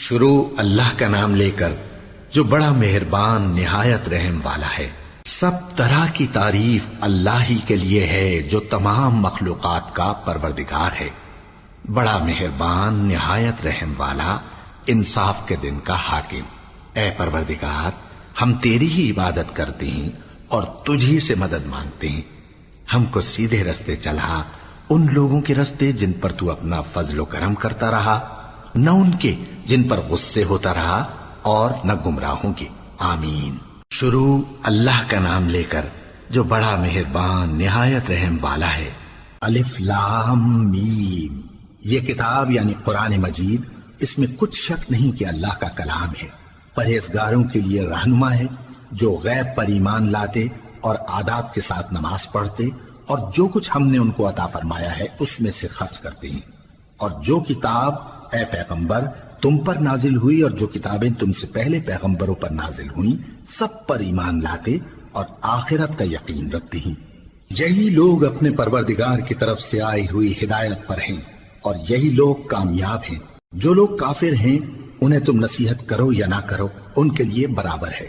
شروع اللہ کا نام لے کر جو بڑا مہربان نہایت رحم والا ہے۔ سب طرح کی تعریف اللہ ہی کے لیے ہے جو تمام مخلوقات کا پروردگار ہے، بڑا مہربان نہایت رحم والا، انصاف کے دن کا حاکم۔ اے پروردگار، ہم تیری ہی عبادت کرتے ہیں اور تجھی سے مدد مانگتے ہیں۔ ہم کو سیدھے رستے چلا، ان لوگوں کے رستے جن پر تو اپنا فضل و کرم کرتا رہا، نہ ان کے جن پر غصے ہوتا رہا، اور نہ گمراہوں کے۔ آمین۔ شروع اللہ کا نام لے کر جو بڑا مہربان نہایت رحم والا ہے۔ الف لام میم۔ یہ کتاب یعنی قرآن مجید، اس میں کچھ شک نہیں کہ اللہ کا کلام ہے، پرہیزگاروں کے لیے رہنما ہے جو غیب پر ایمان لاتے اور آداب کے ساتھ نماز پڑھتے اور جو کچھ ہم نے ان کو عطا فرمایا ہے اس میں سے خرچ کرتے ہیں، اور جو کتاب اے پیغمبر تم پر نازل ہوئی اور جو کتابیں تم سے پہلے پیغمبروں پر نازل ہوئیں سب پر ایمان لاتے اور آخرت کا یقین رکھتے ہیں۔ یہی لوگ اپنے پروردگار کی طرف سے آئی ہوئی ہدایت پر ہیں اور یہی لوگ کامیاب ہیں۔ جو لوگ کافر ہیں انہیں تم نصیحت کرو یا نہ کرو ان کے لیے برابر ہے،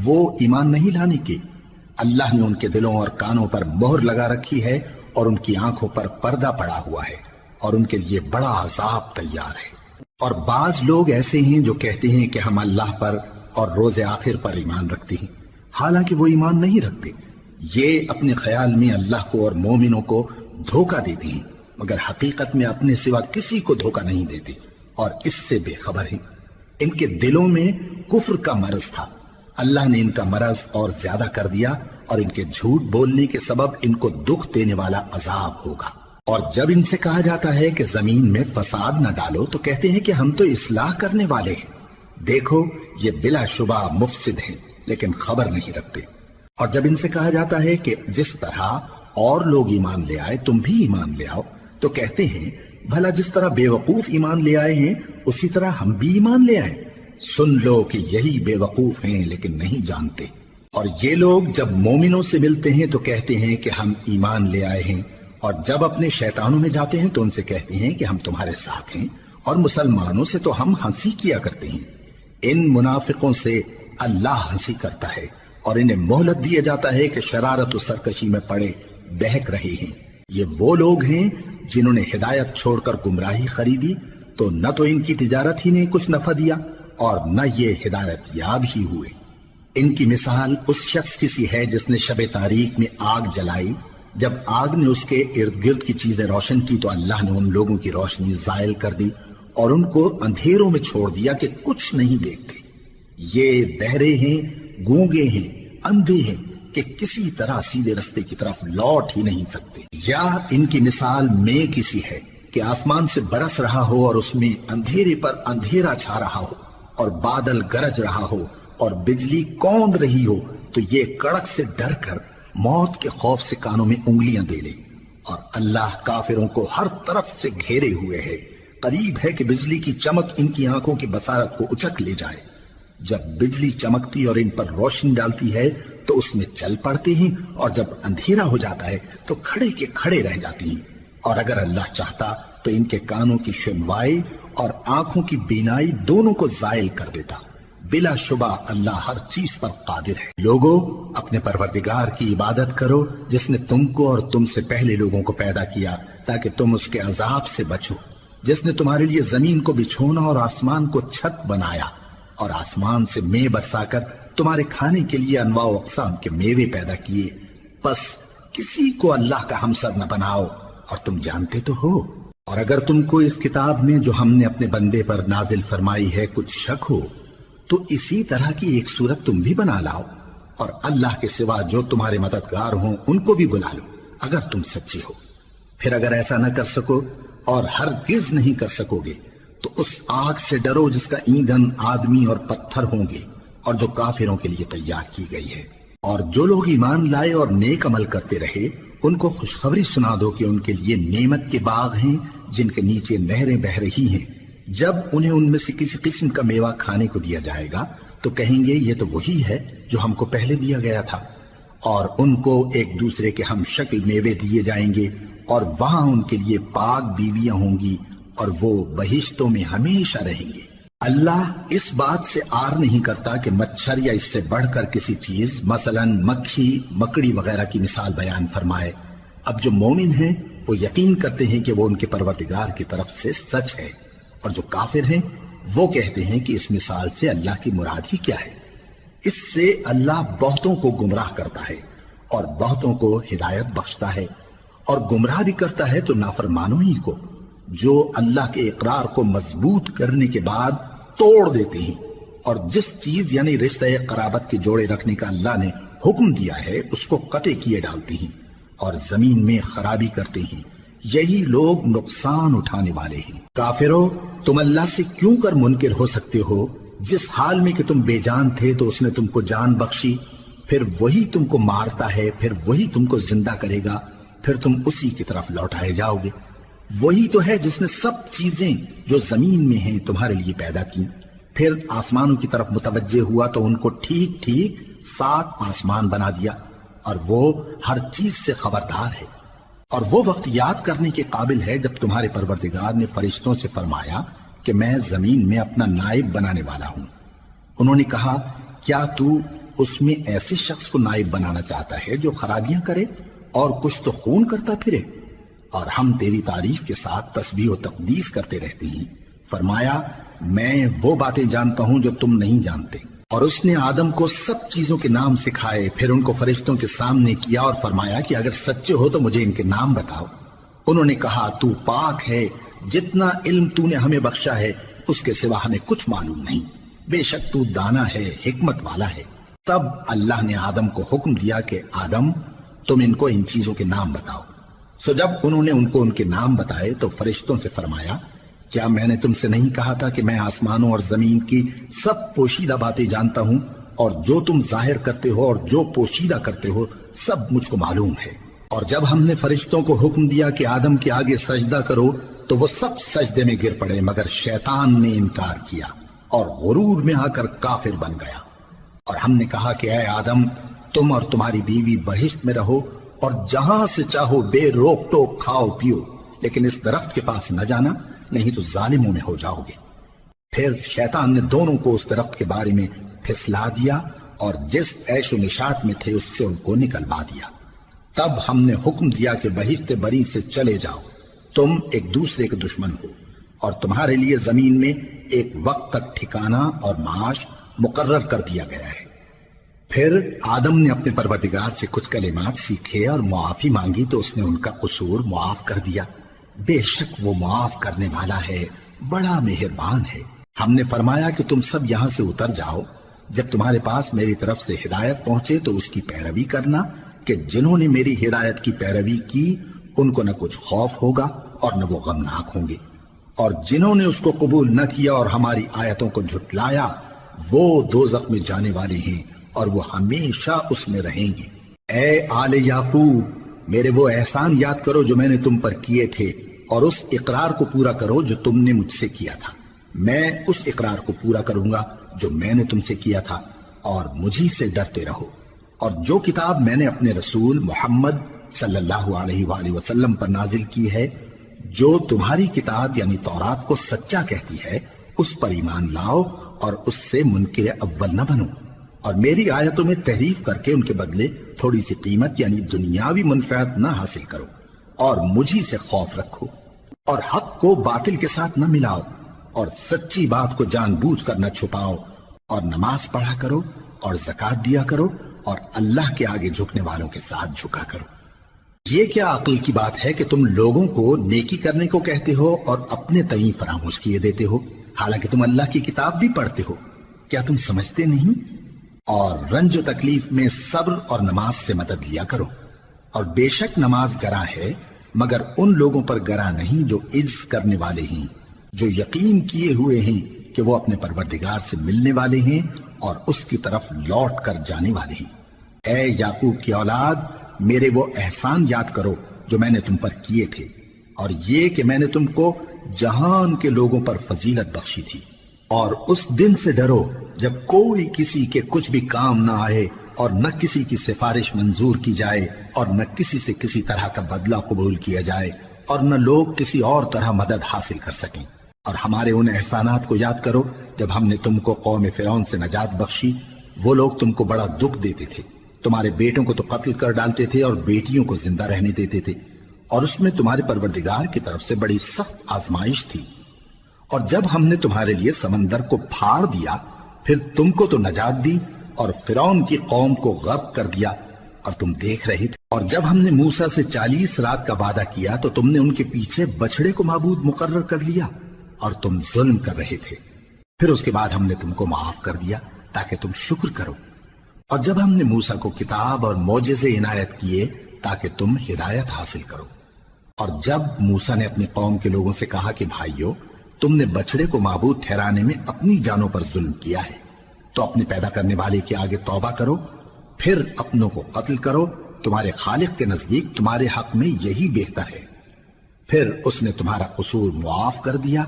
وہ ایمان نہیں لانے کے۔ اللہ نے ان کے دلوں اور کانوں پر مہر لگا رکھی ہے اور ان کی آنکھوں پر پردہ پڑا ہوا ہے اور ان کے لیے بڑا عذاب تیار ہے۔ اور بعض لوگ ایسے ہیں جو کہتے ہیں کہ ہم اللہ پر اور روز آخر پر ایمان رکھتے ہیں، حالانکہ وہ ایمان نہیں رکھتے۔ یہ اپنے خیال میں اللہ کو اور مومنوں کو دھوکہ دیتے ہیں، مگر حقیقت میں اپنے سوا کسی کو دھوکہ نہیں دیتے اور اس سے بے خبر ہیں۔ ان کے دلوں میں کفر کا مرض تھا، اللہ نے ان کا مرض اور زیادہ کر دیا اور ان کے جھوٹ بولنے کے سبب ان کو دکھ دینے والا عذاب ہوگا۔ اور جب ان سے کہا جاتا ہے کہ زمین میں فساد نہ ڈالو تو کہتے ہیں کہ ہم تو اصلاح کرنے والے ہیں، دیکھو یہ بلا شبہ مفسد ہیں لیکن خبر نہیں رکھتے۔ اور جب ان سے کہا جاتا ہے کہ جس طرح اور لوگ ایمان لے آئے تم بھی ایمان لے آؤ تو کہتے ہیں بھلا جس طرح بے وقوف ایمان لے آئے ہیں اسی طرح ہم بھی ایمان لے آئے۔ سن لو کہ یہی بے وقوف ہیں لیکن نہیں جانتے۔ اور یہ لوگ جب مومنوں سے ملتے ہیں تو کہتے ہیں کہ ہم ایمان لے آئے ہیں، اور جب اپنے شیطانوں میں جاتے ہیں تو ان سے کہتے ہیں کہ ہم تمہارے ساتھ ہیں، اور مسلمانوں سے تو ہم ہنسی کیا کرتے ہیں۔ ان منافقوں سے اللہ ہنسی کرتا ہے اور انہیں مہلت دیا جاتا ہے کہ شرارت و سرکشی میں پڑے بہک رہے ہیں۔ یہ وہ لوگ ہیں جنہوں نے ہدایت چھوڑ کر گمراہی خریدی، تو نہ تو ان کی تجارت ہی نے کچھ نفع دیا اور نہ یہ ہدایت یاب ہی ہوئے۔ ان کی مثال اس شخص کی سی ہے جس نے شب تاریک میں آگ جلائی، جب آگ نے اس کے ارد گرد کی چیزیں روشن کی تو اللہ نے ان لوگوں کی روشنی زائل کر دی اور ان کو اندھیروں میں چھوڑ دیا کہ کچھ نہیں دیکھتے۔ یہ بہرے ہیں، گونگے ہیں، اندھے ہیں کہ کسی طرح سیدھے رستے کی طرف لوٹ ہی نہیں سکتے۔ یا ان کی مثال میں کسی ہے کہ آسمان سے برس رہا ہو اور اس میں اندھیرے پر اندھیرا چھا رہا ہو اور بادل گرج رہا ہو اور بجلی کوند رہی ہو تو یہ کڑک سے ڈر کر موت کے خوف سے کانوں میں انگلیاں دے لے۔ اور اللہ کافروں کو ہر طرف سے گھیرے ہوئے ہے، قریب ہے کہ بجلی کی چمک ان کی آنکھوں کی بصارت کو اچک لے جائے۔ جب بجلی چمکتی اور ان پر روشنی ڈالتی ہے تو اس میں چل پڑتے ہیں، اور جب اندھیرا ہو جاتا ہے تو کھڑے کے کھڑے رہ جاتی ہیں۔ اور اگر اللہ چاہتا تو ان کے کانوں کی سنوائی اور آنکھوں کی بینائی دونوں کو زائل کر دیتا۔ بلا شبہ اللہ ہر چیز پر قادر ہے۔ لوگوں، اپنے پروردگار کی عبادت کرو جس نے تم کو اور تم سے پہلے لوگوں کو پیدا کیا تاکہ تم اس کے عذاب سے بچو، جس نے تمہارے لیے زمین کو بچھونا اور آسمان کو چھت بنایا اور آسمان سے مے برسا کر تمہارے کھانے کے لیے انواع و اقسام کے میوے پیدا کیے۔ بس کسی کو اللہ کا ہمسر نہ بناؤ، اور تم جانتے تو ہو۔ اور اگر تم کو اس کتاب میں جو ہم نے اپنے بندے پر نازل فرمائی ہے کچھ شک ہو تو اسی طرح کی ایک صورت تم بھی بنا لاؤ، اور اللہ کے سوا جو تمہارے مددگار ہوں ان کو بھی بلا لو اگر تم سچے ہو۔ پھر اگر ایسا نہ کر سکو اور ہرگز نہیں کر سکو گے تو اس آگ سے ڈرو جس کا ایندھن آدمی اور پتھر ہوں گے اور جو کافروں کے لیے تیار کی گئی ہے۔ اور جو لوگ ایمان لائے اور نیک عمل کرتے رہے ان کو خوشخبری سنا دو کہ ان کے لیے نعمت کے باغ ہیں جن کے نیچے نہریں بہہ رہی ہیں۔ جب انہیں ان میں سے کسی قسم کا میوہ کھانے کو دیا جائے گا تو کہیں گے یہ تو وہی ہے جو ہم کو پہلے دیا گیا تھا، اور ان کو ایک دوسرے کے ہم شکل میوے دیے جائیں گے، اور وہاں ان کے لیے پاک بیویاں ہوں گی اور وہ بہشتوں میں ہمیشہ رہیں گے۔ اللہ اس بات سے آر نہیں کرتا کہ مچھر یا اس سے بڑھ کر کسی چیز مثلاً مکھی مکڑی وغیرہ کی مثال بیان فرمائے۔ اب جو مومن ہیں وہ یقین کرتے ہیں کہ وہ ان کے پروردگار کی طرف سے سچ ہے، اور جو کافر ہیں وہ کہتے ہیں کہ اس مثال سے اللہ کی مراد ہی کیا ہے۔ اس سے اللہ بہتوں کو گمراہ کرتا ہے اور بہتوں کو ہدایت بخشتا ہے، اور گمراہ بھی کرتا ہے تو نافرمانوں ہی کو، جو اللہ کے اقرار کو مضبوط کرنے کے بعد توڑ دیتے ہیں، اور جس چیز یعنی رشتہ قرابت کے جوڑے رکھنے کا اللہ نے حکم دیا ہے اس کو قطع کیے ڈالتے ہیں اور زمین میں خرابی کرتے ہیں۔ یہی لوگ نقصان اٹھانے والے ہیں۔ کافرو، تم اللہ سے کیوں کر منکر ہو سکتے ہو؟ جس حال میں کہ تم بے جان تھے تو اس نے تم کو جان بخشی، پھر وہی تم کو مارتا ہے، پھر وہی تم کو زندہ کرے گا، پھر تم اسی کی طرف لوٹائے جاؤ گے۔ وہی تو ہے جس نے سب چیزیں جو زمین میں ہیں تمہارے لیے پیدا کی، پھر آسمانوں کی طرف متوجہ ہوا تو ان کو ٹھیک ٹھیک 7 آسمان بنا دیا، اور وہ ہر چیز سے خبردار ہے۔ اور وہ وقت یاد کرنے کے قابل ہے جب تمہارے پروردگار نے فرشتوں سے فرمایا کہ میں زمین میں اپنا نائب بنانے والا ہوں۔ انہوں نے کہا، کیا تو اس میں ایسے شخص کو نائب بنانا چاہتا ہے جو خرابیاں کرے اور کچھ تو خون کرتا پھرے؟ اور ہم تیری تعریف کے ساتھ تسبیح و تقدیس کرتے رہتے ہیں۔ فرمایا، میں وہ باتیں جانتا ہوں جو تم نہیں جانتے۔ اور اس نے آدم کو سب چیزوں کے نام سکھائے، پھر ان کو فرشتوں کے سامنے کیا اور فرمایا کہ اگر سچے ہو تو مجھے ان کے نام بتاؤ۔ انہوں نے کہا، تو پاک ہے، جتنا علم تو نے ہمیں بخشا ہے اس کے سوا ہمیں کچھ معلوم نہیں، بے شک تو دانا ہے، حکمت والا ہے۔ تب اللہ نے آدم کو حکم دیا کہ آدم، تم ان کو ان چیزوں کے نام بتاؤ۔ سو جب انہوں نے ان کو ان کے نام بتائے تو فرشتوں سے فرمایا، کیا میں نے تم سے نہیں کہا تھا کہ میں آسمانوں اور زمین کی سب پوشیدہ باتیں جانتا ہوں، اور جو تم ظاہر کرتے ہو اور جو پوشیدہ کرتے ہو سب مجھ کو معلوم ہے۔ اور جب ہم نے فرشتوں کو حکم دیا کہ آدم کے آگے سجدہ کرو تو وہ سب سجدے میں گر پڑے، مگر شیطان نے انکار کیا اور غرور میں آ کر کافر بن گیا۔ اور ہم نے کہا کہ اے آدم، تم اور تمہاری بیوی بہشت میں رہو اور جہاں سے چاہو بے روک ٹوک کھاؤ پیو، لیکن اس درخت کے پاس نہ جانا، نہیں تو ظالموں میں ہو جاؤ گے۔ پھر شیطان نے دونوں کو اس درخت کے بارے میں پھسلا دیا اور جس عیش و نشاط میں تھے اس سے ان کو نکلوا دیا۔ تب ہم نے حکم دیا کہ بہشت بری سے چلے جاؤ، تم ایک دوسرے کے دشمن ہو، اور تمہارے لیے زمین میں ایک وقت تک ٹھکانہ اور معاش مقرر کر دیا گیا ہے۔ پھر آدم نے اپنے پروردگار سے کچھ کلمات سیکھے اور معافی مانگی تو اس نے ان کا قصور معاف کر دیا۔ بے شک وہ معاف کرنے والا ہے، بڑا مہربان ہے۔ ہم نے فرمایا کہ تم سب یہاں سے اتر جاؤ، جب تمہارے پاس میری طرف سے ہدایت پہنچے تو اس کی پیروی کرنا، کہ جنہوں نے میری ہدایت کی پیروی کی ان کو نہ کچھ خوف ہوگا اور نہ وہ غمناک ہوں گے، اور جنہوں نے اس کو قبول نہ کیا اور ہماری آیتوں کو جھٹلایا وہ دوزخ میں جانے والے ہیں اور وہ ہمیشہ اس میں رہیں گے۔ اے آل یعقوب، میرے وہ احسان یاد کرو جو میں نے تم پر کیے تھے، اور اس اقرار کو پورا کرو جو تم نے مجھ سے کیا تھا۔ میں اس اقرار کو پورا کروں گا جو میں نے تم سے کیا تھا، اور مجھی سے ڈرتے رہو۔ اور جو کتاب میں نے اپنے رسول محمد صلی اللہ علیہ وآلہ وسلم پر نازل کی ہے، جو تمہاری کتاب یعنی تورات کو سچا کہتی ہے، اس پر ایمان لاؤ اور اس سے منکر اول نہ بنو، اور میری آیتوں میں تحریف کر کے ان کے بدلے تھوڑی سی قیمت یعنی دنیاوی منفعت نہ حاصل کرو، اور مجھی سے خوف رکھو، اور حق کو باطل کے ساتھ نہ ملاؤ، اور سچی بات کو جان بوجھ کر نہ چھپاؤ، اور نماز پڑھا کرو اور زکوٰۃ دیا کرو، اور اللہ کے آگے جھکنے والوں کے ساتھ جھکا کرو۔ یہ کیا عقل کی بات ہے کہ تم لوگوں کو نیکی کرنے کو کہتے ہو اور اپنے تئیں فراموش کیے دیتے ہو، حالانکہ تم اللہ کی کتاب بھی پڑھتے ہو؟ کیا تم سمجھتے نہیں؟ اور رنج و تکلیف میں صبر اور نماز سے مدد لیا کرو، اور بے شک نماز گراں ہے، مگر ان لوگوں پر گراں نہیں جو عجز کرنے والے ہیں، جو یقین کیے ہوئے ہیں کہ وہ اپنے پروردگار سے ملنے والے ہیں اور اس کی طرف لوٹ کر جانے والے ہیں۔ اے یعقوب کی اولاد، میرے وہ احسان یاد کرو جو میں نے تم پر کیے تھے، اور یہ کہ میں نے تم کو جہان کے لوگوں پر فضیلت بخشی تھی۔ اور اس دن سے ڈرو جب کوئی کسی کے کچھ بھی کام نہ آئے، اور نہ کسی کی سفارش منظور کی جائے، اور نہ کسی سے کسی طرح کا بدلہ قبول کیا جائے، اور نہ لوگ کسی اور طرح مدد حاصل کر سکیں۔ اور ہمارے ان احسانات کو یاد کرو جب ہم نے تم کو قوم فرعون سے نجات بخشی۔ وہ لوگ تم کو بڑا دکھ دیتے تھے، تمہارے بیٹوں کو تو قتل کر ڈالتے تھے اور بیٹیوں کو زندہ رہنے دیتے تھے، اور اس میں تمہارے پروردگار کی طرف سے بڑی سخت آزمائش تھی۔ اور جب ہم نے تمہارے لیے سمندر کو پھاڑ دیا، پھر تم کو تو نجات دی اور فرعون کی قوم کو غرق کر دیا، اور تم دیکھ رہے تھے۔ اور جب ہم نے موسیٰ سے 40 رات کا وعدہ کیا تو تم نے ان کے پیچھے بچڑے کو معبود مقرر کر لیا اور تم ظلم کر رہے تھے۔ پھر اس کے بعد ہم نے تم کو معاف کر دیا تاکہ تم شکر کرو۔ اور جب ہم نے موسیٰ کو کتاب اور معجزے عنایت کیے تاکہ تم ہدایت حاصل کرو۔ اور جب موسیٰ نے اپنی قوم کے لوگوں سے کہا کہ بھائیو، تم نے بچڑے کو معبود ٹھہرانے میں اپنی جانوں پر ظلم کیا ہے، تو اپنے پیدا کرنے والے کے آگے توبہ کرو، پھر اپنوں کو قتل کرو، تمہارے خالق کے نزدیک تمہارے حق میں یہی بہتر ہے۔ پھر اس نے تمہارا قصور معاف کر دیا،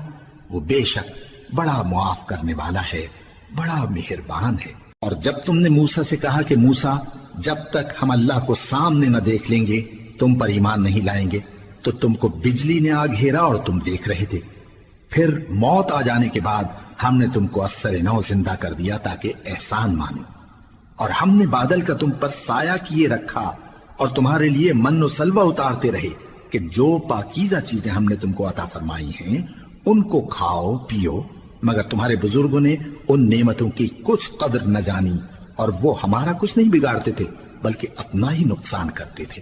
وہ بے شک بڑا معاف کرنے والا ہے، بڑا مہربان ہے۔ اور جب تم نے موسیٰ سے کہا کہ موسیٰ، جب تک ہم اللہ کو سامنے نہ دیکھ لیں گے تم پر ایمان نہیں لائیں گے، تو تم کو بجلی نے آ گھیرا اور تم دیکھ رہے تھے۔ پھر موت آ جانے کے بعد ہم نے تم کو اثر نو زندہ کر دیا تاکہ احسان مانو۔ اور ہم نے بادل کا تم پر سایہ کیے رکھا اور تمہارے لیے من و سلوہ اتارتے رہے کہ جو پاکیزہ چیزیں ہم نے تم کو عطا فرمائی ہیں ان کو کھاؤ پیو، مگر تمہارے بزرگوں نے ان نعمتوں کی کچھ قدر نہ جانی، اور وہ ہمارا کچھ نہیں بگاڑتے تھے بلکہ اپنا ہی نقصان کرتے تھے۔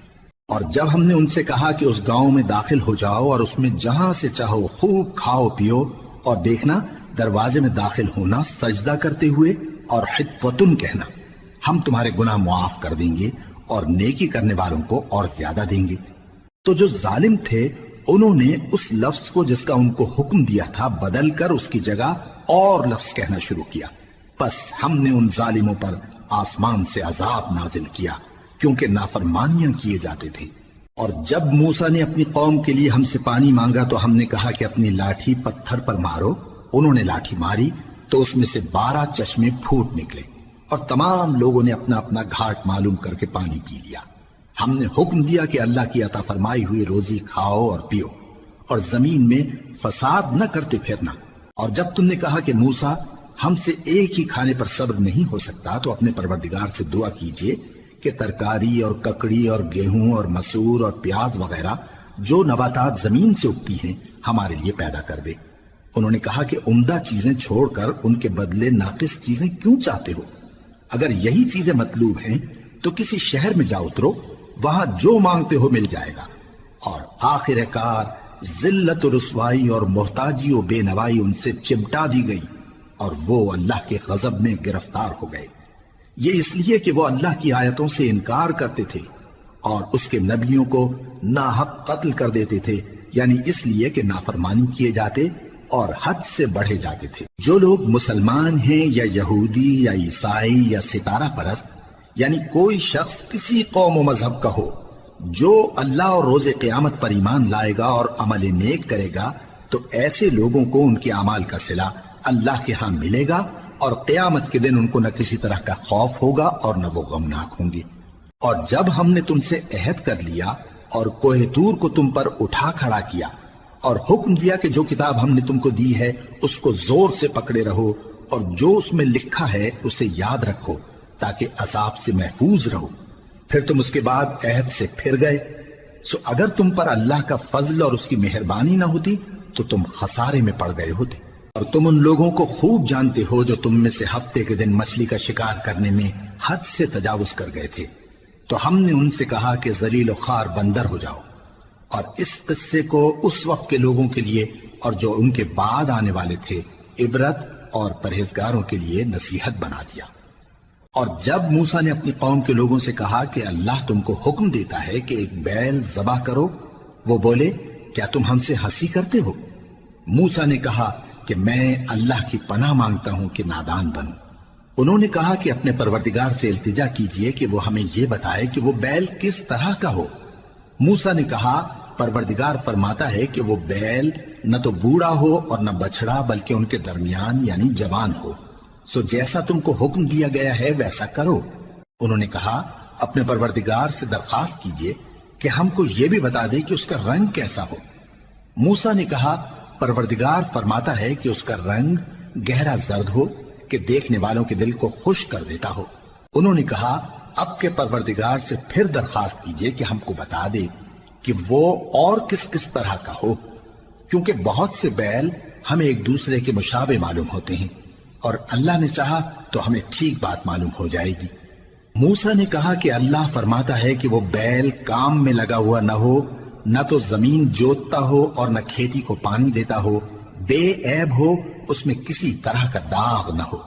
اور جب ہم نے ان سے کہا کہ اس گاؤں میں داخل ہو جاؤ اور اس میں جہاں سے چاہو خوب کھاؤ پیو، اور دیکھنا دروازے میں داخل ہونا سجدہ کرتے ہوئے اور حطوتن کہنا، ہم تمہارے گناہ معاف کر دیں گے اور نیکی کرنے والوں کو اور زیادہ دیں گے۔ تو جو ظالم تھے انہوں نے اس لفظ کو جس کا ان کو حکم دیا تھا بدل کر اس کی جگہ اور لفظ کہنا شروع کیا، پس ہم نے ان ظالموں پر آسمان سے عذاب نازل کیا کیونکہ نافرمانیاں کیے جاتے تھے۔ اور جب موسیٰ نے اپنی قوم کے لیے ہم سے پانی مانگا تو ہم نے کہا کہ اپنی لاٹھی پتھر پر مارو۔ انہوں نے لاٹھی ماری تو اس میں سے 12 چشمے پھوٹ نکلے، اور تمام لوگوں نے اپنا اپنا گھاٹ معلوم کر کے پانی پی لیا۔ ہم نے حکم دیا کہ اللہ کی عطا فرمائی ہوئی روزی کھاؤ اور پیو، اور زمین میں فساد نہ کرتے پھرنا۔ اور جب تم نے کہا کہ موسیٰ، ہم سے ایک ہی کھانے پر صبر نہیں ہو سکتا، تو اپنے پروردگار سے دعا کیجئے کہ ترکاری اور ککڑی اور گیہوں اور مسور اور پیاز وغیرہ جو نباتات زمین سے اگتی ہیں ہمارے لیے پیدا کر دے۔ انہوں نے کہا کہ عمدہ چیزیں چھوڑ کر ان کے بدلے ناقص چیزیں کیوں چاہتے ہو؟ اگر یہی چیزیں مطلوب ہیں تو کسی شہر میں جا اترو، وہاں جو مانگتے ہو مل جائے گا۔ اور آخر کار ذلت و رسوائی اور محتاجی و بے نوائی ان سے چمٹا دی گئی، اور وہ اللہ کے غضب میں گرفتار ہو گئے۔ یہ اس لیے کہ وہ اللہ کی آیتوں سے انکار کرتے تھے اور اس کے نبیوں کو ناحق قتل کر دیتے تھے، یعنی اس لیے کہ نافرمانی کیے جاتے اور حد سے بڑھے جاتے تھے۔ جو لوگ مسلمان ہیں یا یہودی یا عیسائی یا ستارہ پرست، یعنی کوئی شخص کسی قوم و مذہب کا ہو، جو اللہ اور روز قیامت پر ایمان لائے گا اور عمل نیک کرے گا، تو ایسے لوگوں کو ان کے اعمال کا صلہ اللہ کے ہاں ملے گا، اور قیامت کے دن ان کو نہ کسی طرح کا خوف ہوگا اور نہ وہ غمناک ہوں گے۔ اور جب ہم نے تم سے عہد کر لیا اور کوہ طور کو تم پر اٹھا کھڑا کیا اور حکم دیا کہ جو کتاب ہم نے تم کو دی ہے اس کو زور سے پکڑے رہو، اور جو اس میں لکھا ہے اسے یاد رکھو تاکہ عذاب سے محفوظ رہو، پھر تم اس کے بعد عہد سے پھر گئے، سو اگر تم پر اللہ کا فضل اور اس کی مہربانی نہ ہوتی تو تم خسارے میں پڑ گئے ہوتے۔ اور تم ان لوگوں کو خوب جانتے ہو جو تم میں سے ہفتے کے دن مچھلی کا شکار کرنے میں حد سے تجاوز کر گئے تھے، تو ہم نے ان سے کہا کہ ذلیل و خوار بندر ہو جاؤ، اور اس قصے کو اس وقت کے لوگوں کے لیے اور جو ان کے بعد آنے والے تھے عبرت اور پرہیزگاروں کے لیے نصیحت بنا دیا۔ اور جب موسیٰ نے اپنی قوم کے لوگوں سے کہا کہ اللہ تم کو حکم دیتا ہے کہ ایک بیل ذبح کرو، وہ بولے کیا تم ہم سے ہنسی کرتے ہو؟ موسیٰ نے کہا کہ میں اللہ کی پناہ مانگتا ہوں کہ نادان بنوں۔ انہوں نے کہا کہ اپنے پروردگار سے التجا کیجئے کہ وہ ہمیں یہ بتائے کہ وہ بیل کس طرح کا ہو۔ موسیٰ نے کہا پروردگار فرماتا ہے کہ وہ بیل نہ تو بوڑھا ہو اور نہ بچڑا بلکہ ان کے درمیان یعنی جوان ہو، سو جیسا تم کو حکم دیا گیا ہے ویسا کرو۔ انہوں نے کہا اپنے پروردگار سے درخواست کیجئے کہ ہم کو یہ بھی بتا دے کہ اس کا رنگ کیسا ہو۔ موسیٰ نے کہا پروردگار فرماتا ہے کہ اس کا رنگ گہرا زرد ہو کہ دیکھنے والوں کے دل کو خوش کر دیتا ہو۔ انہوں نے کہا اب کے پروردگار سے پھر درخواست کیجئے کہ ہم کو بتا دے کہ وہ اور کس کس طرح کا ہو، کیونکہ بہت سے بیل ہمیں ایک دوسرے کے مشابہ معلوم ہوتے ہیں، اور اللہ نے چاہا تو ہمیں ٹھیک بات معلوم ہو جائے گی۔ موسیٰ نے کہا کہ اللہ فرماتا ہے کہ وہ بیل کام میں لگا ہوا نہ ہو، نہ تو زمین جوتتا ہو اور نہ کھیتی کو پانی دیتا ہو، بے عیب ہو، اس میں کسی طرح کا داغ نہ ہو۔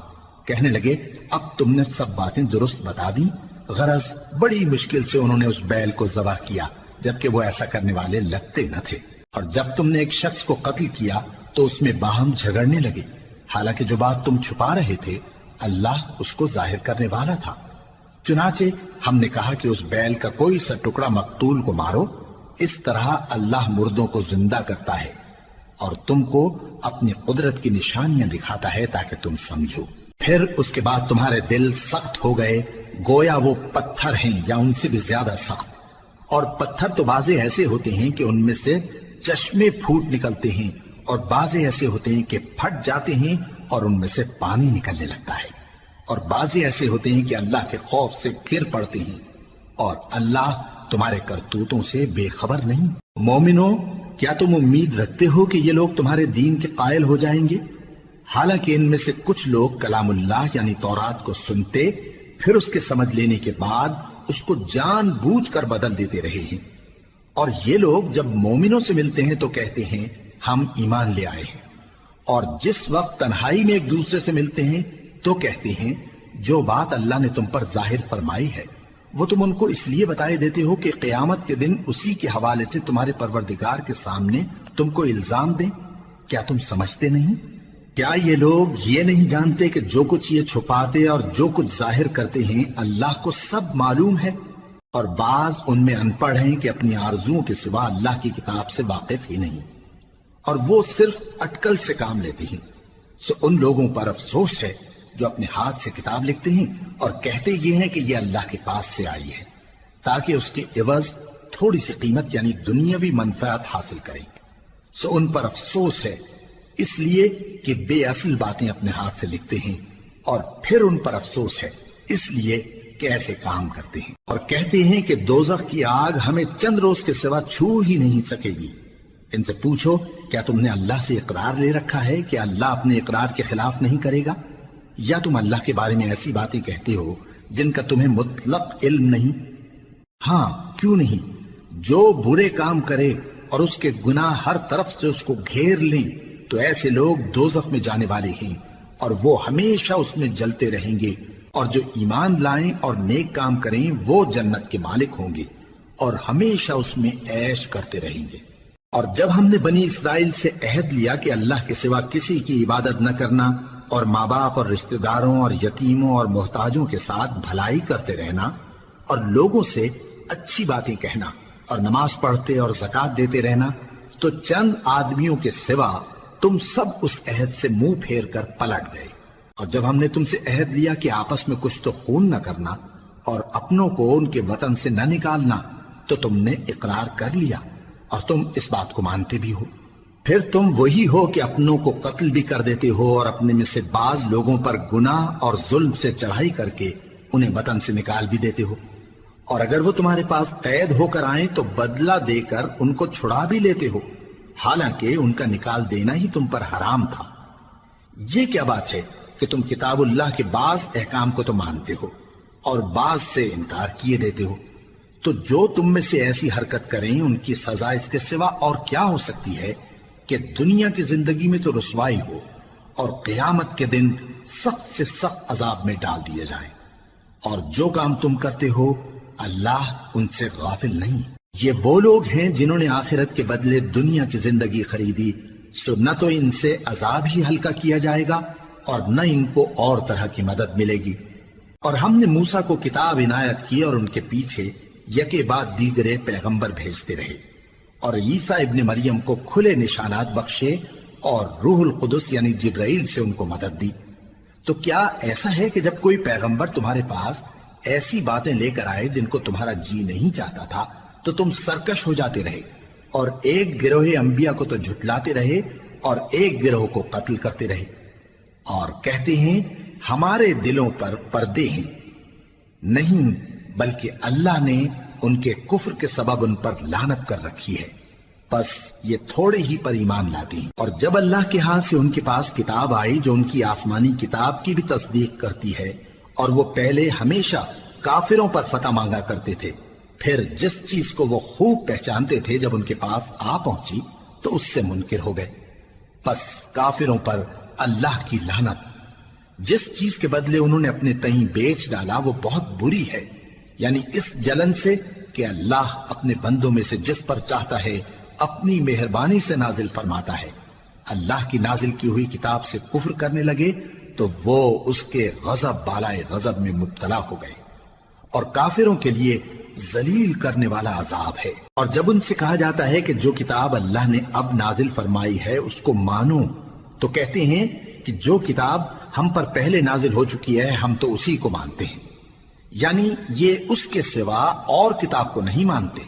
کہنے لگے اب تم نے سب باتیں درست بتا دی۔ غرض بڑی مشکل سے انہوں نے اس بیل کو ذبح کیا، جبکہ وہ ایسا کرنے والے لگتے نہ تھے۔ اور جب تم نے ایک شخص کو قتل کیا تو اس میں باہم جھگڑنے لگے، حالانکہ جو بات تم چھپا رہے تھے اللہ اس کو ظاہر کرنے والا تھا۔ چنانچہ ہم نے کہا کہ اس بیل کا کوئی سا ٹکڑا مقتول کو مارو، اس طرح اللہ مردوں کو زندہ کرتا ہے اور تم کو اپنی قدرت کی نشانیاں دکھاتا ہے تاکہ تم سمجھو۔ پھر اس کے بعد تمہارے دل سخت ہو گئے، گویا وہ پتھر ہیں یا ان سے بھی زیادہ سخت۔ اور پتھر تو بعضے ایسے ہوتے ہیں کہ ان میں سے چشمے پھوٹ نکلتے ہیں، اور بعضے ایسے ہوتے ہیں کہ پھٹ جاتے ہیں اور ان میں سے پانی نکلنے لگتا ہے، اور بعضے ایسے ہوتے ہیں کہ اللہ کے خوف سے گر پڑتے ہیں، اور اللہ تمہارے کرتوتوں سے بے خبر نہیں۔ مومنو، کیا تم امید رکھتے ہو کہ یہ لوگ تمہارے دین کے قائل ہو جائیں گے؟ حالانکہ ان میں سے کچھ لوگ کلام اللہ یعنی تورات کو سنتے، پھر اس کے سمجھ لینے کے بعد اس کو جان بوجھ کر بدل دیتے رہے ہیں۔ اور یہ لوگ جب مومنوں سے ملتے ہیں تو کہتے ہیں ہم ایمان لے آئے ہیں، اور جس وقت تنہائی میں ایک دوسرے سے ملتے ہیں تو کہتے ہیں جو بات اللہ نے تم پر ظاہر فرمائی ہے وہ تم ان کو اس لیے بتائے دیتے ہو کہ قیامت کے دن اسی کے حوالے سے تمہارے پروردگار کے سامنے تم کو الزام دیں۔ کیا تم سمجھتے نہیں؟ کیا یہ لوگ یہ نہیں جانتے کہ جو کچھ یہ چھپاتے اور جو کچھ ظاہر کرتے ہیں اللہ کو سب معلوم ہے؟ اور بعض ان میں ان پڑھ ہیں کہ اپنی آرزوؤں کے سوا اللہ کی کتاب سے واقف ہی نہیں، اور وہ صرف اٹکل سے کام لیتے ہیں۔ سو ان لوگوں پر افسوس ہے جو اپنے ہاتھ سے کتاب لکھتے ہیں اور کہتے یہ ہیں کہ یہ اللہ کے پاس سے آئی ہے، تاکہ اس کے عوض تھوڑی سی قیمت یعنی دنیاوی منفعت حاصل کریں۔ سو ان پر افسوس ہے اس لیے کہ بے اصل باتیں اپنے ہاتھ سے لکھتے ہیں، اور پھر ان پر افسوس ہے اس لیے کہ ایسے کام کرتے ہیں، اور کہتے ہیں کہ دوزخ کی آگ ہمیں چند روز کے سوا چھو ہی نہیں سکے گی۔ ان سے پوچھو کیا تم نے اللہ سے اقرار لے رکھا ہے کہ اللہ اپنے اقرار کے خلاف نہیں کرے گا؟ یا تم اللہ کے بارے میں ایسی باتیں کہتے ہو جن کا تمہیں مطلق علم نہیں؟ ہاں کیوں نہیں، جو برے کام کرے اور اس کے گناہ ہر طرف سے اس کو گھیر لیں تو ایسے لوگ دوزخ میں جانے والے ہیں، اور وہ ہمیشہ اس میں جلتے رہیں گے، اور جو ایمان لائیں اور نیک کام کریں وہ جنت کے مالک ہوں گے اور ہمیشہ اس میں عیش کرتے رہیں گے۔ اور جب ہم نے بنی اسرائیل سے عہد لیا کہ اللہ کے سوا کسی کی عبادت نہ کرنا، اور ماں باپ اور رشتہ داروں اور یتیموں اور محتاجوں کے ساتھ بھلائی کرتے رہنا، اور لوگوں سے اچھی باتیں کہنا، اور نماز پڑھتے اور زکوٰۃ دیتے رہنا، تو چند آدمیوں کے سوا تم سب اس عہد سے منہ پھیر کر پلٹ گئے۔ اور جب ہم نے تم سے عہد لیا کہ آپس میں کچھ تو خون نہ کرنا اور اپنوں کو ان کے وطن سے نہ نکالنا، تو تم نے اقرار کر لیا اور تم اس بات کو مانتے بھی ہو۔ پھر تم وہی ہو کہ اپنوں کو قتل بھی کر دیتے ہو اور اپنے میں سے بعض لوگوں پر گناہ اور ظلم سے چڑھائی کر کے انہیں وطن سے نکال بھی دیتے ہو، اور اگر وہ تمہارے پاس قید ہو کر آئیں تو بدلہ دے کر ان کو چھڑا بھی لیتے ہو، حالانکہ ان کا نکال دینا ہی تم پر حرام تھا۔ یہ کیا بات ہے کہ تم کتاب اللہ کے بعض احکام کو تو مانتے ہو اور بعض سے انکار کیے دیتے ہو؟ تو جو تم میں سے ایسی حرکت کریں ان کی سزا اس کے سوا اور کیا ہو سکتی ہے کہ دنیا کی زندگی میں تو رسوائی ہو اور قیامت کے دن سخت سے سخت عذاب میں ڈال دیے جائیں۔ اور جو کام تم کرتے ہو اللہ ان سے غافل نہیں۔ یہ وہ لوگ ہیں جنہوں نے آخرت کے بدلے دنیا کی زندگی خریدی، سو نہ تو ان سے عذاب ہی ہلکا کیا جائے گا اور نہ ان کو اور طرح کی مدد ملے گی۔ اور ہم نے موسیٰ کو کتاب عنایت کی اور ان کے پیچھے یکے بعد دیگرے پیغمبر بھیجتے رہے، اور عیسیٰ ابن مریم کو کھلے نشانات بخشے اور روح القدس یعنی جبرائیل سے ان کو مدد دی۔ تو کیا ایسا ہے کہ جب کوئی پیغمبر تمہارے پاس ایسی باتیں لے کر آئے جن کو تمہارا جی نہیں چاہتا تھا تو تم سرکش ہو جاتے رہے، اور ایک گروہ انبیاء کو تو جھٹلاتے رہے اور ایک گروہ کو قتل کرتے رہے، اور کہتے ہیں ہمارے دلوں پر پردے ہیں، نہیں بلکہ اللہ نے ان کے کفر کے سبب ان پر لعنت کر رکھی ہے، بس یہ تھوڑے ہی پر ایمان لاتے ہیں۔ اور جب اللہ کے ہاں سے ان کے پاس کتاب آئی جو ان کی آسمانی کتاب کی بھی تصدیق کرتی ہے، اور وہ پہلے ہمیشہ کافروں پر فتح مانگا کرتے تھے، پھر جس چیز کو وہ خوب پہچانتے تھے جب ان کے پاس آ پہنچی تو اس سے منکر ہو گئے، بس کافروں پر اللہ کی لعنت۔ جس چیز کے بدلے انہوں نے اپنے تئیں بیچ ڈالا وہ بہت بری ہے، یعنی اس جلن سے کہ اللہ اپنے بندوں میں سے جس پر چاہتا ہے اپنی مہربانی سے نازل فرماتا ہے۔ اللہ کی نازل کی ہوئی کتاب سے کفر کرنے لگے تو وہ اس کے غضب بالائے غضب میں مبتلا ہو گئے، اور کافروں کے لیے ذلیل کرنے والا عذاب ہے۔ اور جب ان سے کہا جاتا ہے کہ جو کتاب اللہ نے اب نازل فرمائی ہے اس کو مانو، تو کہتے ہیں کہ جو کتاب ہم پر پہلے نازل ہو چکی ہے ہم تو اسی کو مانتے ہیں، یعنی یہ اس کے سوا اور کتاب کو نہیں مانتے،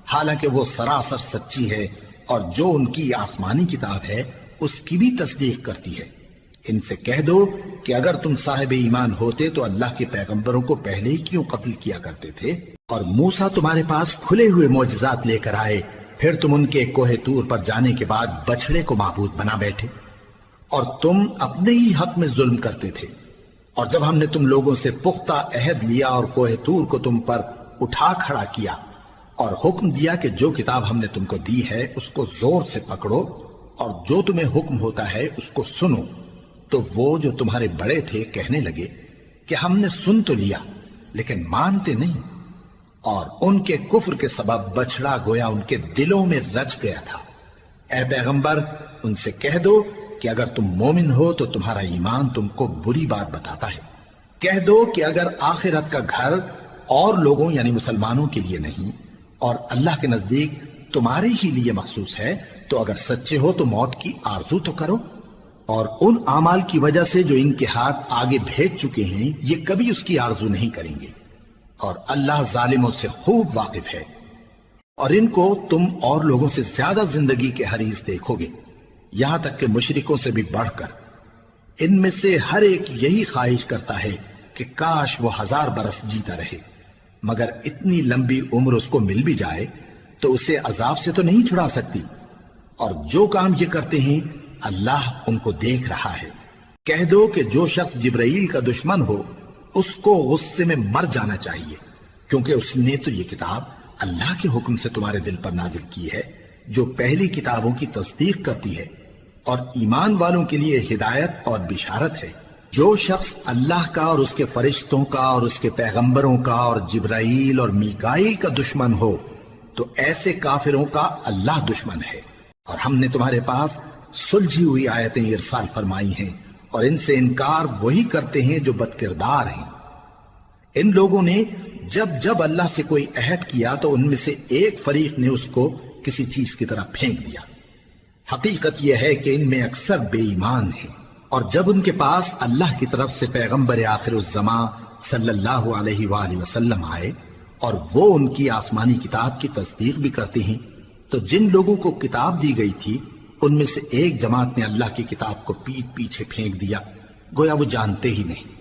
حالانکہ وہ سراسر سچی ہے، اور جو ان کی آسمانی کتاب ہے اس کی بھی تصدیق کرتی ہے۔ ان سے کہہ دو کہ اگر تم صاحب ایمان ہوتے تو اللہ کے پیغمبروں کو پہلے ہی کیوں قتل کیا کرتے تھے؟ اور موسیٰ تمہارے پاس کھلے ہوئے معجزات لے کر آئے، پھر تم ان کے کوہ طور پر جانے کے بعد بچڑے کو معبود بنا بیٹھے، اور تم اپنے ہی حق میں ظلم کرتے تھے۔ اور جب ہم نے تم لوگوں سے پختہ عہد لیا اور کوہ طور کو تم پر اٹھا کھڑا کیا، اور حکم دیا کہ جو کتاب ہم نے تم کو دی ہے اس کو زور سے پکڑو، اور جو تمہیں حکم ہوتا ہے اس کو سنو، تو وہ جو تمہارے بڑے تھے کہنے لگے کہ ہم نے سن تو لیا لیکن مانتے نہیں، اور ان کے کفر کے سبب بچڑا گویا ان کے دلوں میں رچ گیا تھا۔ اے پیغمبر ان سے کہہ دو کہ اگر تم مومن ہو تو تمہارا ایمان تم کو بری بات بتاتا ہے۔ کہہ دو کہ اگر آخرت کا گھر اور لوگوں یعنی مسلمانوں کے لیے نہیں اور اللہ کے نزدیک تمہارے ہی لیے مخصوص ہے تو اگر سچے ہو تو موت کی آرزو تو کرو، اور ان اعمال کی وجہ سے جو ان کے ہاتھ آگے بھیج چکے ہیں یہ کبھی اس کی آرزو نہیں کریں گے، اور اللہ ظالموں سے خوب واقف ہے۔ اور ان کو تم اور لوگوں سے زیادہ زندگی کے حریص دیکھو گے، یہاں تک کہ مشرکوں سے بھی بڑھ کر۔ ان میں سے ہر ایک یہی خواہش کرتا ہے کہ کاش وہ 1000 برس جیتا رہے، مگر اتنی لمبی عمر اس کو مل بھی جائے تو اسے عذاب سے تو نہیں چھڑا سکتی، اور جو کام یہ کرتے ہیں اللہ ان کو دیکھ رہا ہے۔ کہہ دو کہ جو شخص جبرائیل کا دشمن ہو اس کو غصے میں مر جانا چاہیے، کیونکہ اس نے تو یہ کتاب اللہ کے حکم سے تمہارے دل پر نازل کی ہے جو پہلی کتابوں کی تصدیق کرتی ہے، اور ایمان والوں کے لیے ہدایت اور بشارت ہے۔ جو شخص اللہ کا اور اس کے فرشتوں کا اور اس کے پیغمبروں کا اور جبرائیل اور میکائیل کا دشمن ہو تو ایسے کافروں کا اللہ دشمن ہے۔ اور ہم نے تمہارے پاس سلجھی ہوئی آیتیں ارسال فرمائی ہیں، اور ان سے انکار وہی کرتے ہیں جو بد کردار ہیں۔ ان لوگوں نے جب جب اللہ سے کوئی عہد کیا تو ان میں سے ایک فریق نے اس کو کسی چیز کی طرح پھینک دیا۔ حقیقت یہ ہے کہ ان میں اکثر بے ایمان ہیں، اور جب ان کے پاس اللہ کی طرف سے پیغمبر آخر الزمان صلی اللہ علیہ وآلہ وسلم آئے اور وہ ان کی آسمانی کتاب کی تصدیق بھی کرتے ہیں، تو جن لوگوں کو کتاب دی گئی تھی ان میں سے ایک جماعت نے اللہ کی کتاب کو پیٹ پیچھے پھینک دیا، گویا وہ جانتے ہی نہیں،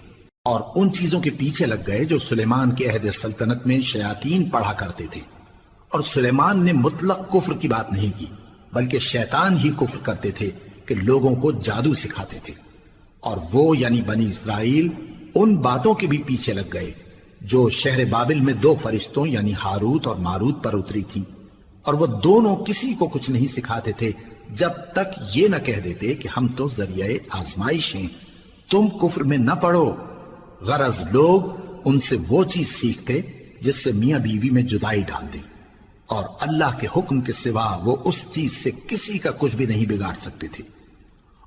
اور ان چیزوں کے پیچھے لگ گئے جو سلیمان کے عہد سلطنت میں شیاطین پڑھا کرتے تھے۔ اور سلیمان نے مطلق کفر کی بات نہیں کی، بلکہ شیطان ہی کفر کرتے تھے کہ لوگوں کو جادو سکھاتے تھے، اور وہ یعنی بنی اسرائیل ان باتوں کے بھی پیچھے لگ گئے جو شہر بابل میں 2 فرشتوں یعنی ہاروت اور ماروت پر اتری تھی، اور وہ دونوں کسی کو کچھ نہیں سکھاتے تھے جب تک یہ نہ کہہ دیتے کہ ہم تو ذریعہ آزمائش ہیں، تم کفر میں نہ پڑو۔ غرض لوگ ان سے وہ چیز سیکھتے جس سے میاں بیوی میں جدائی ڈال دیں، اور اللہ کے حکم کے سوا وہ اس چیز سے کسی کا کچھ بھی نہیں بگاڑ سکتے تھے،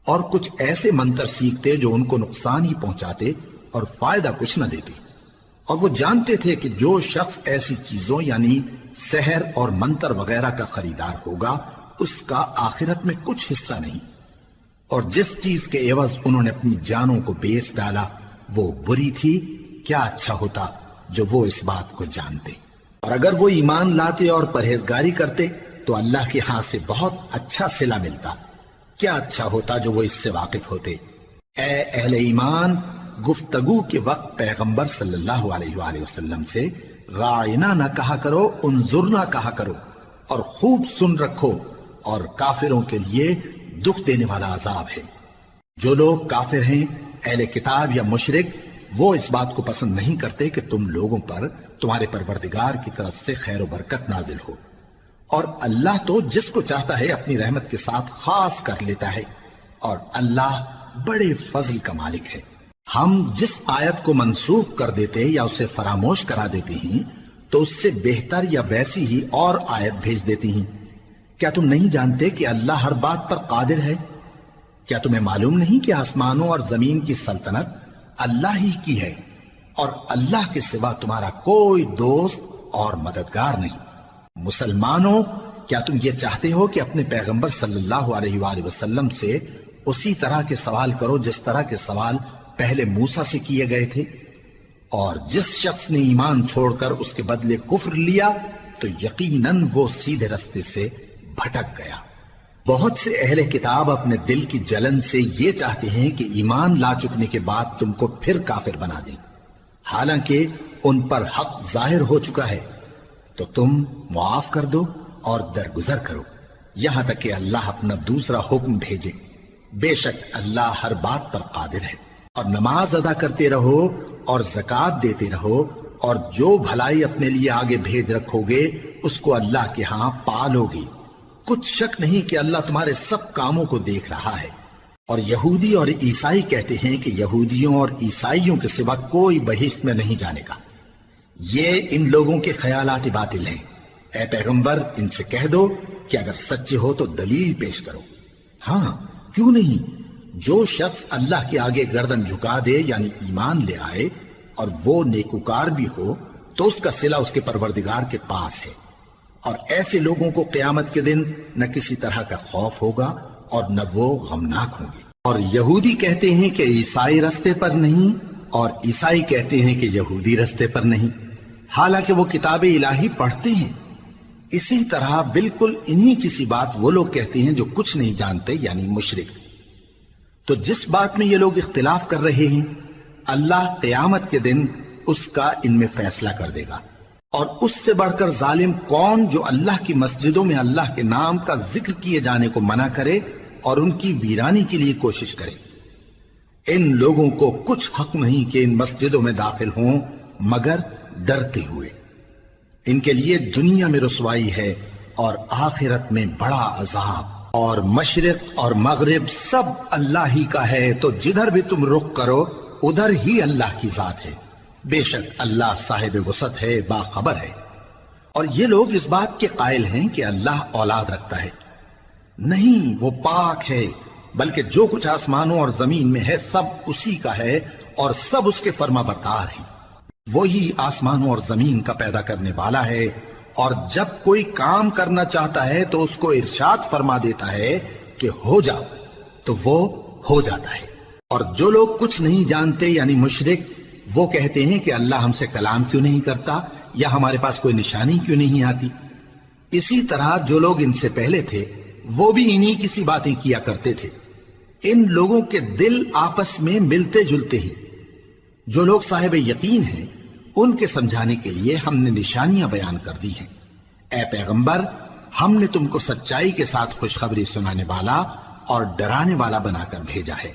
اور کچھ ایسے منتر سیکھتے جو ان کو نقصان ہی پہنچاتے اور فائدہ کچھ نہ دیتے، اور وہ جانتے تھے کہ جو شخص ایسی چیزوں یعنی سحر اور منتر وغیرہ کا خریدار ہوگا اس کا آخرت میں کچھ حصہ نہیں، اور جس چیز کے عوض انہوں نے اپنی جانوں کو بیچ ڈالا وہ بری تھی، کیا اچھا ہوتا جو وہ اس بات کو جانتے۔ اور اگر وہ ایمان لاتے اور پرہیزگاری کرتے تو اللہ کے ہاں سے بہت اچھا صلہ ملتا، کیا اچھا ہوتا جو وہ اس سے واقف ہوتے۔ اے اہل ایمان، گفتگو کے وقت پیغمبر صلی اللہ علیہ وآلہ وسلم سے رائنا نہ کہا کرو، انظرنا کہا کرو، اور خوب سن رکھو، اور کافروں کے لیے دکھ دینے والا عذاب ہے۔ جو لوگ کافر ہیں، اہل کتاب یا مشرک، وہ اس بات کو پسند نہیں کرتے کہ تم لوگوں پر تمہارے پروردگار کی طرف سے خیر و برکت نازل ہو، اور اللہ تو جس کو چاہتا ہے اپنی رحمت کے ساتھ خاص کر لیتا ہے، اور اللہ بڑے فضل کا مالک ہے۔ ہم جس آیت کو منسوخ کر دیتے یا اسے فراموش کرا دیتے ہیں تو اس سے بہتر یا ویسی ہی اور آیت بھیج دیتی ہیں۔ کیا تم نہیں جانتے کہ اللہ ہر بات پر قادر ہے؟ کیا تمہیں معلوم نہیں کہ آسمانوں اور زمین کی سلطنت اللہ ہی کی ہے، اور اللہ کے سوا تمہارا کوئی دوست اور مددگار نہیں؟ مسلمانوں، کیا تم یہ چاہتے ہو کہ اپنے پیغمبر صلی اللہ علیہ وآلہ وسلم سے اسی طرح کے سوال کرو جس طرح کے سوال پہلے موسیٰ سے کیے گئے تھے؟ اور جس شخص نے ایمان چھوڑ کر اس کے بدلے کفر لیا تو یقیناً وہ سیدھے رستے سے بھٹک گیا۔ بہت سے اہل کتاب اپنے دل کی جلن سے یہ چاہتے ہیں کہ ایمان لا چکنے کے بعد تم کو پھر کافر بنا دیں، حالانکہ ان پر حق ظاہر ہو چکا ہے۔ تو تم معاف کر دو اور درگزر کرو یہاں تک کہ اللہ اپنا دوسرا حکم بھیجے۔ بے شک اللہ ہر بات پر قادر ہے۔ اور نماز ادا کرتے رہو اور زکوٰۃ دیتے رہو، اور جو بھلائی اپنے لیے آگے بھیج رکھو گے اس کو اللہ کے ہاں پالو گے۔ کچھ شک نہیں کہ اللہ تمہارے سب کاموں کو دیکھ رہا ہے۔ اور یہودی اور عیسائی کہتے ہیں کہ یہودیوں اور عیسائیوں کے سوا کوئی بہشت میں نہیں جانے کا۔ یہ ان لوگوں کے خیالات باطل ہیں۔ اے پیغمبر، ان سے کہہ دو کہ اگر سچے ہو تو دلیل پیش کرو۔ ہاں، کیوں نہیں؟ جو شخص اللہ کے آگے گردن جھکا دے، یعنی ایمان لے آئے، اور وہ نیکوکار بھی ہو، تو اس کا صلہ اس کے پروردگار کے پاس ہے۔ اور ایسے لوگوں کو قیامت کے دن نہ کسی طرح کا خوف ہوگا اور نہ وہ غمناک ہوں گے۔ اور یہودی کہتے ہیں کہ عیسائی رستے پر نہیں، اور عیسائی کہتے ہیں کہ یہودی رستے پر نہیں، حالانکہ وہ کتاب الہی پڑھتے ہیں۔ اسی طرح بالکل انہی کسی بات وہ لوگ کہتے ہیں جو کچھ نہیں جانتے، یعنی مشرک۔ تو جس بات میں یہ لوگ اختلاف کر رہے ہیں، اللہ قیامت کے دن اس کا ان میں فیصلہ کر دے گا۔ اور اس سے بڑھ کر ظالم کون جو اللہ کی مسجدوں میں اللہ کے نام کا ذکر کیے جانے کو منع کرے اور ان کی ویرانی کے لیے کوشش کرے۔ ان لوگوں کو کچھ حق نہیں کہ ان مسجدوں میں داخل ہوں مگر ڈرتے ہوئے۔ ان کے لیے دنیا میں رسوائی ہے اور آخرت میں بڑا عذاب۔ اور مشرق اور مغرب سب اللہ ہی کا ہے، تو جدھر بھی تم رخ کرو ادھر ہی اللہ کی ذات ہے۔ بے شک اللہ صاحب وسعت ہے، باخبر ہے۔ اور یہ لوگ اس بات کے قائل ہیں کہ اللہ اولاد رکھتا ہے۔ نہیں، وہ پاک ہے، بلکہ جو کچھ آسمانوں اور زمین میں ہے سب اسی کا ہے، اور سب اس کے فرما بردار ہیں۔ وہی آسمانوں اور زمین کا پیدا کرنے والا ہے، اور جب کوئی کام کرنا چاہتا ہے تو اس کو ارشاد فرما دیتا ہے کہ ہو جاؤ، تو وہ ہو جاتا ہے۔ اور جو لوگ کچھ نہیں جانتے، یعنی مشرک، وہ کہتے ہیں کہ اللہ ہم سے کلام کیوں نہیں کرتا، یا ہمارے پاس کوئی نشانی کیوں نہیں آتی۔ اسی طرح جو لوگ ان سے پہلے تھے وہ بھی انہی کسی باتیں کیا کرتے تھے۔ ان لوگوں کے دل آپس میں ملتے جلتے ہیں۔ جو لوگ صاحب یقین ہیں ان کے سمجھانے کے لیے ہم نے نشانیاں بیان کر دی ہیں۔ اے پیغمبر، ہم نے تم کو سچائی کے ساتھ خوشخبری سنانے والا اور ڈرانے والا بنا کر بھیجا ہے۔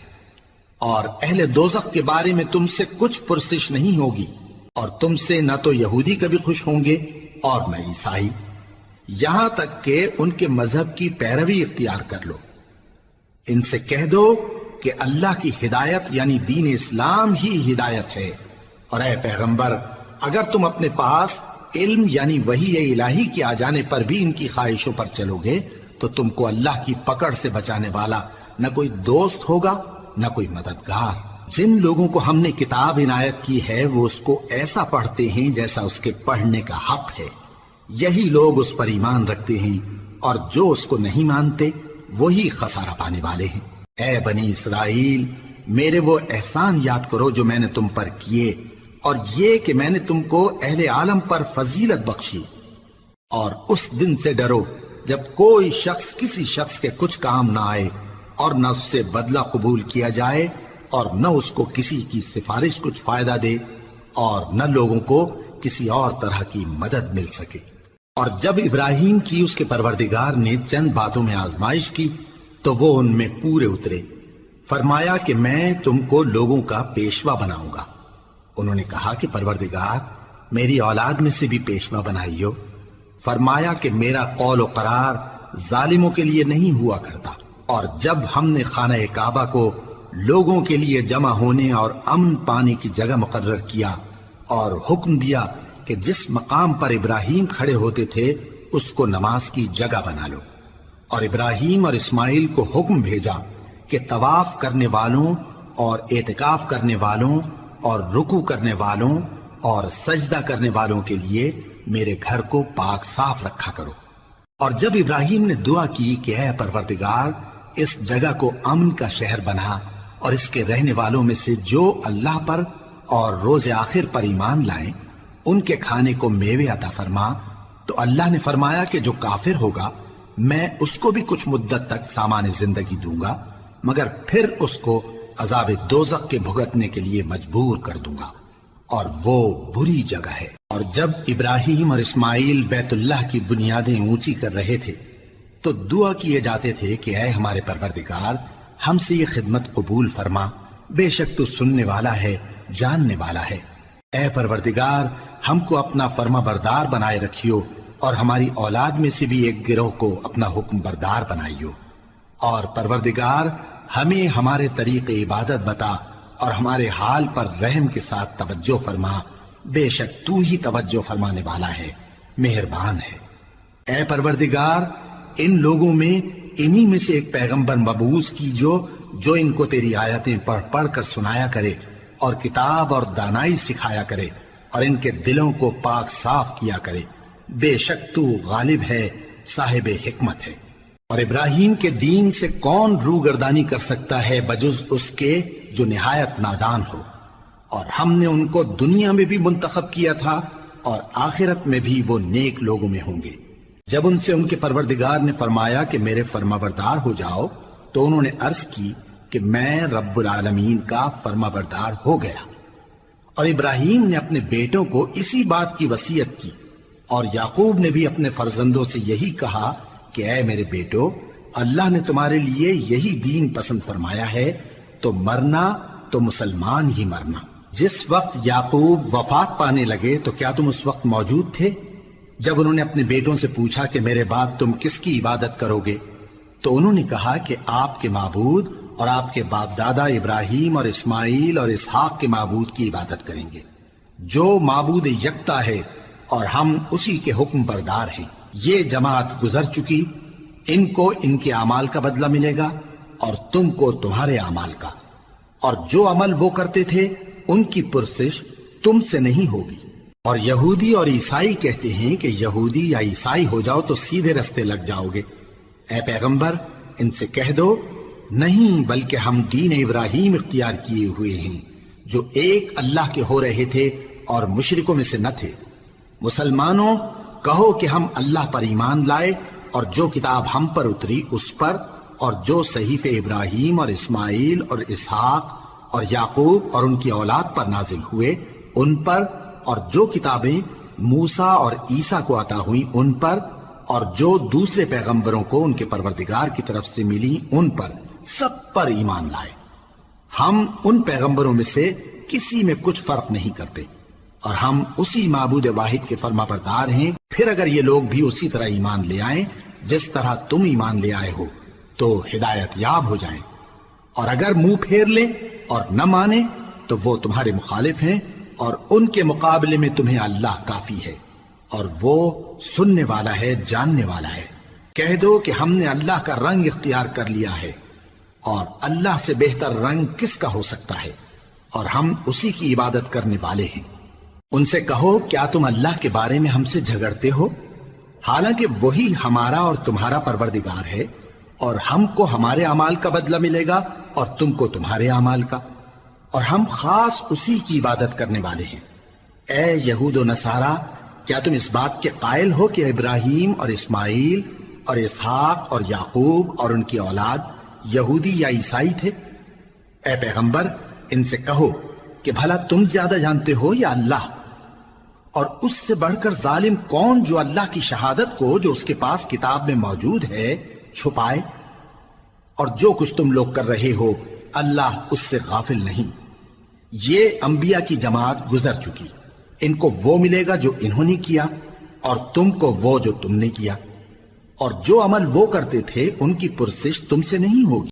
اور اہل دوزخ کے بارے میں تم سے کچھ پرسش نہیں ہوگی، اور تم سے نہ تو یہودی کبھی خوش ہوں گے اور نہ عیسائی، یہاں تک کہ ان کے مذہب کی پیروی اختیار کر لو۔ ان سے کہہ دو کہ اللہ کی ہدایت یعنی دین اسلام ہی ہدایت ہے۔ اور اے پیغمبر، اگر تم اپنے پاس علم یعنی وحی الہی کے آ جانے پر بھی ان کی خواہشوں پر چلو گے تو تم کو اللہ کی پکڑ سے بچانے والا نہ کوئی دوست ہوگا نہ کوئی مددگار۔ جن لوگوں کو ہم نے کتاب عنایت کی ہے وہ اس کو ایسا پڑھتے ہیں جیسا اس کے پڑھنے کا حق ہے، یہی لوگ اس پر ایمان رکھتے ہیں، اور جو اس کو نہیں مانتے وہی خسارہ پانے والے ہیں۔ اے بنی اسرائیل، میرے وہ احسان یاد کرو جو میں نے تم پر کیے، اور یہ کہ میں نے تم کو اہل عالم پر فضیلت بخشی۔ اور اس دن سے ڈرو جب کوئی شخص کسی شخص کے کچھ کام نہ آئے، اور نہ اس سے بدلہ قبول کیا جائے اور نہ اس کو کسی کی سفارش کچھ فائدہ دے اور نہ لوگوں کو کسی اور طرح کی مدد مل سکے۔ اور جب ابراہیم کی اس کے پروردگار نے چند باتوں میں آزمائش کی تو وہ ان میں پورے اترے۔ فرمایا کہ میں تم کو لوگوں کا پیشوا بناؤں گا۔ انہوں نے کہا کہ پروردگار میری اولاد میں سے بھی پیشوا بنائیو۔ فرمایا کہ میرا قول و قرار ظالموں کے لیے نہیں ہوا کرتا۔ اور جب ہم نے خانہ کعبہ کو لوگوں کے لیے جمع ہونے اور امن پانے کی جگہ مقرر کیا اور حکم دیا کہ جس مقام پر ابراہیم کھڑے ہوتے تھے اس کو نماز کی جگہ بنا لو، اور ابراہیم اور اسماعیل کو حکم بھیجا کہ طواف کرنے والوں اور اعتکاف کرنے والوں اور رکوع کرنے والوں اور سجدہ کرنے والوں کے لیے میرے گھر کو پاک صاف رکھا کرو۔ اور جب ابراہیم نے دعا کی کہ اے پروردگار اس جگہ کو امن کا شہر بنا اور اس کے رہنے والوں میں سے جو اللہ پر اور روز آخر پر ایمان لائیں ان کے کھانے کو میوے عطا فرما، تو اللہ نے فرمایا کہ جو کافر ہوگا میں اس کو بھی کچھ مدت تک سامان زندگی دوں گا، مگر پھر اس کو عذاب دوزخ کے بھگتنے کے لیے مجبور کر دوں گا، اور وہ بری جگہ ہے۔ اور جب ابراہیم اور اسماعیل بیت اللہ کی بنیادیں اونچی کر رہے تھے تو دعا کیے جاتے تھے کہ اے ہمارے پروردگار ہم سے یہ خدمت قبول فرما، بے شک تو سننے والا ہے، جاننے والا ہے۔ اے پروردگار ہم کو اپنا فرما بردار بنائے رکھیو اور ہماری اولاد میں سے بھی ایک گروہ کو اپنا حکم بردار بنائیو، اور پروردگار ہمیں ہمارے طریق عبادت بتا اور ہمارے حال پر رحم کے ساتھ توجہ فرما، بے شک تو ہی توجہ فرمانے والا ہے، مہربان ہے۔ اے پروردگار ان لوگوں میں انہی میں سے ایک پیغمبر مبعوث کی جو ان کو تیری آیتیں پڑھ پڑھ کر سنایا کرے اور کتاب اور دانائی سکھایا کرے اور ان کے دلوں کو پاک صاف کیا کرے، بے شک تو غالب ہے، صاحب حکمت ہے۔ اور ابراہیم کے دین سے کون روگردانی کر سکتا ہے بجز اس کے جو نہایت نادان ہو، اور ہم نے ان کو دنیا میں بھی منتخب کیا تھا اور آخرت میں بھی وہ نیک لوگوں میں ہوں گے۔ جب ان سے ان کے پروردگار نے فرمایا کہ میرے فرمانبردار ہو جاؤ تو انہوں نے عرض کی کہ میں رب العالمین کا فرمانبردار ہو گیا۔ اور ابراہیم نے اپنے بیٹوں کو اسی بات کی وصیت کی، اور یعقوب نے بھی اپنے فرزندوں سے یہی کہا کہ اے میرے بیٹو، اللہ نے تمہارے لیے یہی دین پسند فرمایا ہے، تو مرنا تو مسلمان ہی مرنا۔ جس وقت یعقوب وفات پانے لگے تو کیا تم اس وقت موجود تھے جب انہوں نے اپنے بیٹوں سے پوچھا کہ میرے بعد تم کس کی عبادت کرو گے؟ تو انہوں نے کہا کہ آپ کے معبود اور آپ کے باپ دادا ابراہیم اور اسماعیل اور اسحاق کے معبود کی عبادت کریں گے، جو معبود یکتا ہے اور ہم اسی کے حکم بردار ہیں۔ یہ جماعت گزر چکی، ان کو ان کے اعمال کا بدلہ ملے گا اور تم کو تمہارے اعمال کا، اور جو عمل وہ کرتے تھے ان کی پرسش تم سے نہیں ہوگی۔ اور یہودی اور عیسائی کہتے ہیں کہ یہودی یا عیسائی ہو جاؤ تو سیدھے رستے لگ جاؤ گے۔ اے پیغمبر ان سے کہہ دو نہیں، بلکہ ہم دین ابراہیم اختیار کیے ہوئے ہیں جو ایک اللہ کے ہو رہے تھے اور مشرکوں میں سے نہ تھے۔ مسلمانوں کہو کہ ہم اللہ پر ایمان لائے اور جو کتاب ہم پر اتری اس پر، اور جو صحیفے ابراہیم اور اسماعیل اور اسحاق اور یعقوب اور ان کی اولاد پر نازل ہوئے ان پر، اور جو کتابیں موسیٰ اور عیسیٰ کو عطا ہوئیں ان پر، اور جو دوسرے پیغمبروں کو ان کے پروردگار کی طرف سے ملی ان پر، سب پر ایمان لائے۔ ہم ان پیغمبروں میں سے کسی میں کچھ فرق نہیں کرتے، اور ہم اسی معبود واحد کے فرما بردار ہیں۔ پھر اگر یہ لوگ بھی اسی طرح ایمان لے آئیں جس طرح تم ایمان لے آئے ہو تو ہدایت یاب ہو جائیں، اور اگر منہ پھیر لیں اور نہ مانیں تو وہ تمہارے مخالف ہیں، اور ان کے مقابلے میں تمہیں اللہ کافی ہے، اور وہ سننے والا ہے، جاننے والا ہے۔ کہہ دو کہ ہم نے اللہ کا رنگ اختیار کر لیا ہے، اور اللہ سے بہتر رنگ کس کا ہو سکتا ہے، اور ہم اسی کی عبادت کرنے والے ہیں۔ ان سے کہو کیا تم اللہ کے بارے میں ہم سے جھگڑتے ہو، حالانکہ وہی ہمارا اور تمہارا پروردگار ہے، اور ہم کو ہمارے اعمال کا بدلہ ملے گا اور تم کو تمہارے اعمال کا، اور ہم خاص اسی کی عبادت کرنے والے ہیں۔ اے یہود و نصارا، کیا تم اس بات کے قائل ہو کہ ابراہیم اور اسماعیل اور اسحاق اور یعقوب اور ان کی اولاد یہودی یا عیسائی تھے؟ اے پیغمبر ان سے کہو کہ بھلا تم زیادہ جانتے ہو یا اللہ؟ اور اس سے بڑھ کر ظالم کون جو اللہ کی شہادت کو جو اس کے پاس کتاب میں موجود ہے چھپائے؟ اور جو کچھ تم لوگ کر رہے ہو اللہ اس سے غافل نہیں۔ یہ انبیاء کی جماعت گزر چکی، ان کو وہ ملے گا جو انہوں نے کیا اور تم کو وہ جو تم نے کیا، اور جو عمل وہ کرتے تھے ان کی پرسش تم سے نہیں ہوگی۔